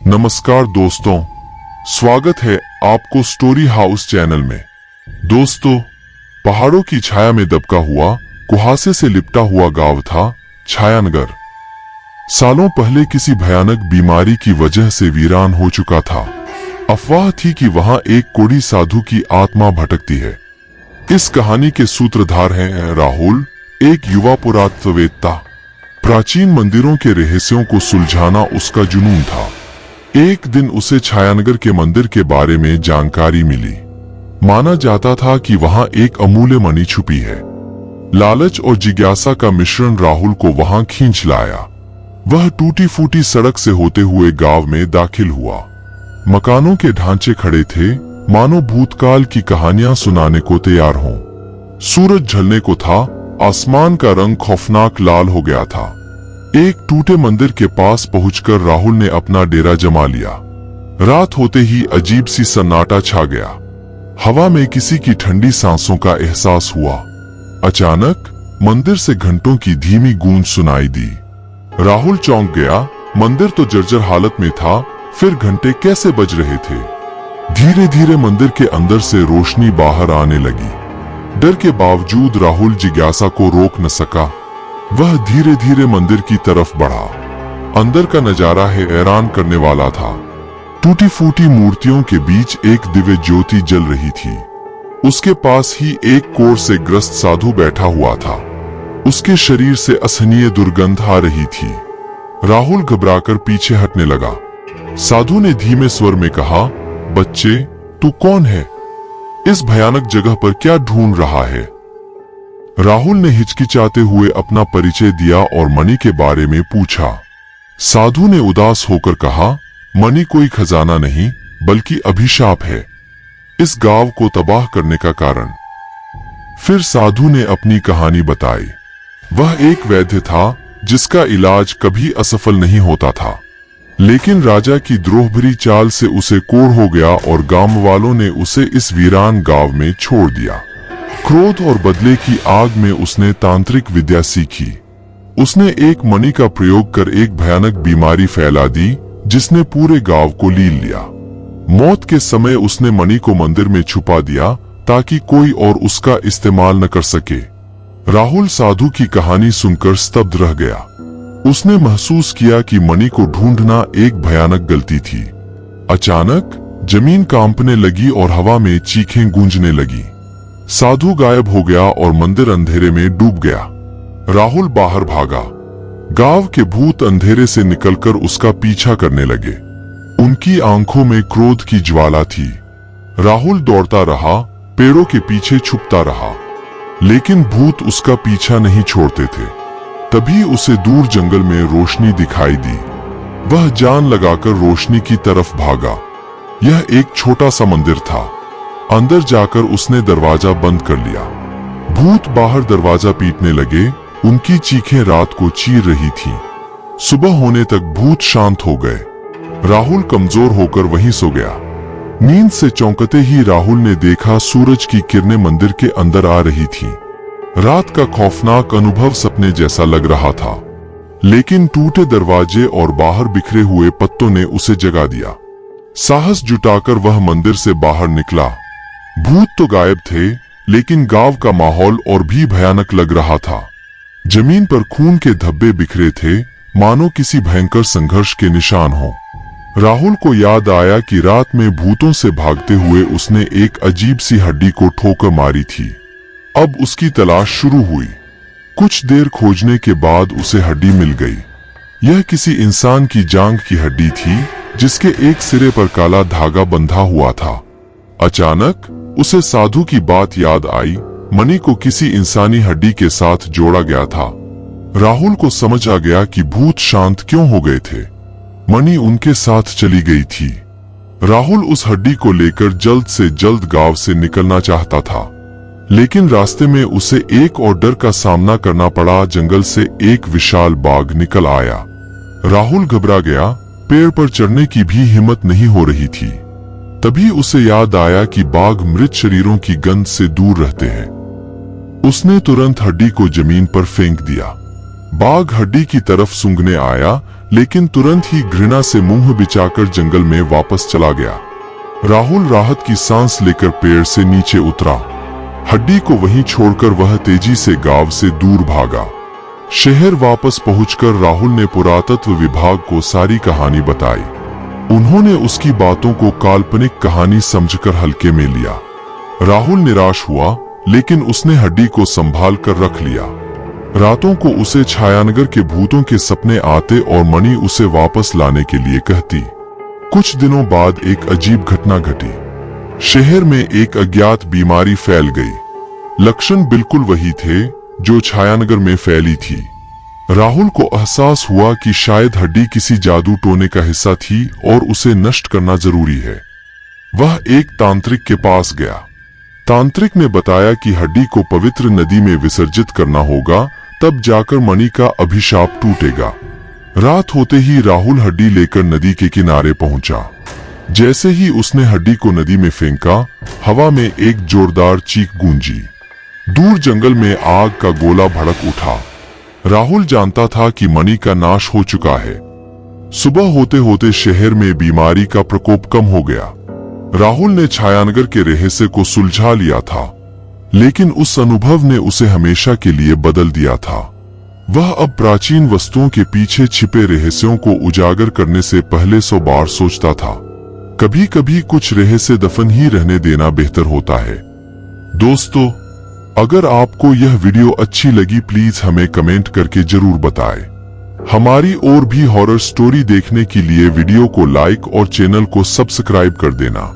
नमस्कार दोस्तों, स्वागत है आपको स्टोरी हाउस चैनल में। दोस्तों, पहाड़ों की छाया में दबका हुआ, कुहासे से लिपटा हुआ गांव था छायानगर। सालों पहले किसी भयानक बीमारी की वजह से वीरान हो चुका था। अफवाह थी कि वहां एक कोढ़ी साधु की आत्मा भटकती है। इस कहानी के सूत्रधार हैं राहुल, एक युवा पुरातत्ववेत्ता। प्राचीन मंदिरों के रहस्यों को सुलझाना उसका जुनून था। एक दिन उसे छायानगर के मंदिर के बारे में जानकारी मिली। माना जाता था कि वहां एक अमूल्य मणि छुपी है। लालच और जिज्ञासा का मिश्रण राहुल को वहां खींच लाया। वह टूटी फूटी सड़क से होते हुए गांव में दाखिल हुआ। मकानों के ढांचे खड़े थे, मानो भूतकाल की कहानियां सुनाने को तैयार हों। सूरज ढलने को था, आसमान का रंग खौफनाक लाल हो गया था। एक टूटे मंदिर के पास पहुंचकर राहुल ने अपना डेरा जमा लिया। रात होते ही अजीब सी सन्नाटा छा गया। हवा में किसी की ठंडी सांसों का एहसास हुआ। अचानक मंदिर से घंटों की धीमी गूंज सुनाई दी। राहुल चौंक गया। मंदिर तो जर्जर हालत में था, फिर घंटे कैसे बज रहे थे? धीरे धीरे मंदिर के अंदर से रोशनी बाहर आने लगी। डर के बावजूद राहुल जिज्ञासा को रोक न सका। वह धीरे धीरे मंदिर की तरफ बढ़ा। अंदर का नजारा हैरान करने वाला था। टूटी फूटी मूर्तियों के बीच एक दिव्य ज्योति जल रही थी। उसके पास ही एक कोढ़ से ग्रस्त साधु बैठा हुआ था। उसके शरीर से असहनीय दुर्गंध आ रही थी। राहुल घबराकर पीछे हटने लगा। साधु ने धीमे स्वर में कहा, बच्चे, तू कौन है? इस भयानक जगह पर क्या ढूंढ रहा है? राहुल ने हिचकिचाते हुए अपना परिचय दिया और मणि के बारे में पूछा। साधु ने उदास होकर कहा, मणि कोई खजाना नहीं, बल्कि अभिशाप है, इस गांव को तबाह करने का कारण। फिर साधु ने अपनी कहानी बताई। वह एक वैद्य था जिसका इलाज कभी असफल नहीं होता था, लेकिन राजा की द्रोहभरी चाल से उसे कोढ़ हो गया और गांव वालों ने उसे इस वीरान गांव में छोड़ दिया। क्रोध और बदले की आग में उसने तांत्रिक विद्या सीखी। उसने एक मणि का प्रयोग कर एक भयानक बीमारी फैला दी जिसने पूरे गांव को लील लिया। मौत के समय उसने मणि को मंदिर में छुपा दिया ताकि कोई और उसका इस्तेमाल न कर सके। राहुल साधु की कहानी सुनकर स्तब्ध रह गया। उसने महसूस किया कि मणि को ढूंढना एक भयानक गलती थी। अचानक जमीन कांपने लगी और हवा में चीखें गूंजने लगी। साधु गायब हो गया और मंदिर अंधेरे में डूब गया। राहुल बाहर भागा। गांव के भूत अंधेरे से निकलकर उसका पीछा करने लगे। उनकी आंखों में क्रोध की ज्वाला थी। राहुल दौड़ता रहा, पेड़ों के पीछे छुपता रहा, लेकिन भूत उसका पीछा नहीं छोड़ते थे। तभी उसे दूर जंगल में रोशनी दिखाई दी। वह जान लगाकर रोशनी की तरफ भागा। यह एक छोटा सा मंदिर था। अंदर जाकर उसने दरवाजा बंद कर लिया। भूत बाहर दरवाजा पीटने लगे। उनकी चीखें रात को चीर रही थीं। सुबह होने तक भूत शांत हो गए। राहुल कमजोर होकर वहीं सो गया। नींद से चौंकते ही राहुल ने देखा सूरज की किरणें मंदिर के अंदर आ रही थीं। रात का खौफनाक अनुभव सपने जैसा लग रहा था, लेकिन टूटे दरवाजे और बाहर बिखरे हुए पत्तों ने उसे जगा दिया। साहस जुटाकर वह मंदिर से बाहर निकला। भूत तो गायब थे, लेकिन गांव का माहौल और भी भयानक लग रहा था। जमीन पर खून के धब्बे बिखरे थे, मानो किसी भयंकर संघर्ष के निशान हो। राहुल को याद आया कि रात में भूतों से भागते हुए उसने एक अजीब सी हड्डी को ठोकर मारी थी। अब उसकी तलाश शुरू हुई। कुछ देर खोजने के बाद उसे हड्डी मिल गई। यह किसी इंसान की जांघ की हड्डी थी, जिसके एक सिरे पर काला धागा बंधा हुआ था। अचानक उसे साधु की बात याद आई। मणि को किसी इंसानी हड्डी के साथ जोड़ा गया था। राहुल को समझ आ गया कि भूत शांत क्यों हो गए थे। मणि उनके साथ चली गई थी। राहुल उस हड्डी को लेकर जल्द से जल्द गांव से निकलना चाहता था, लेकिन रास्ते में उसे एक और डर का सामना करना पड़ा। जंगल से एक विशाल बाघ निकल आया। राहुल घबरा गया। पेड़ पर चढ़ने की भी हिम्मत नहीं हो रही थी। तभी उसे याद आया कि बाघ मृत शरीरों की गंध से दूर रहते हैं। उसने तुरंत हड्डी को जमीन पर फेंक दिया। बाघ हड्डी की तरफ सूंघने आया, लेकिन तुरंत ही घृणा से मुंह बिछाकर जंगल में वापस चला गया। राहुल राहत की सांस लेकर पेड़ से नीचे उतरा। हड्डी को वहीं छोड़कर वह तेजी से गांव से दूर भागा। शहर वापस पहुंचकर राहुल ने पुरातत्व विभाग को सारी कहानी बताई। उन्होंने उसकी बातों को काल्पनिक कहानी समझकर हल्के में लिया। राहुल निराश हुआ, लेकिन उसने हड्डी को संभाल कर रख लिया। रातों को उसे छायानगर के भूतों के सपने आते और मणि उसे वापस लाने के लिए कहती। कुछ दिनों बाद एक अजीब घटना घटी। शहर में एक अज्ञात बीमारी फैल गई। लक्षण बिल्कुल वही थे जो छायानगर में फैली थी। राहुल को एहसास हुआ कि शायद हड्डी किसी जादू टोने का हिस्सा थी और उसे नष्ट करना जरूरी है। वह एक तांत्रिक के पास गया। तांत्रिक ने बताया कि हड्डी को पवित्र नदी में विसर्जित करना होगा, तब जाकर मणि का अभिशाप टूटेगा। रात होते ही राहुल हड्डी लेकर नदी के किनारे पहुंचा। जैसे ही उसने हड्डी को नदी में फेंका, हवा में एक जोरदार चीख गूंजी। दूर जंगल में आग का गोला भड़क उठा। राहुल जानता था कि मणि का नाश हो चुका है। सुबह होते होते शहर में बीमारी का प्रकोप कम हो गया। राहुल ने छायानगर के रहस्य को सुलझा लिया था, लेकिन उस अनुभव ने उसे हमेशा के लिए बदल दिया था। वह अब प्राचीन वस्तुओं के पीछे छिपे रहस्यों को उजागर करने से पहले 100 बार सोचता था। कभी कभी कुछ रहस्य दफन ही रहने देना बेहतर होता है। दोस्तों, अगर आपको यह वीडियो अच्छी लगी प्लीज हमें कमेंट करके जरूर बताएं। हमारी और भी हॉरर स्टोरी देखने के लिए वीडियो को लाइक और चैनल को सब्सक्राइब कर देना।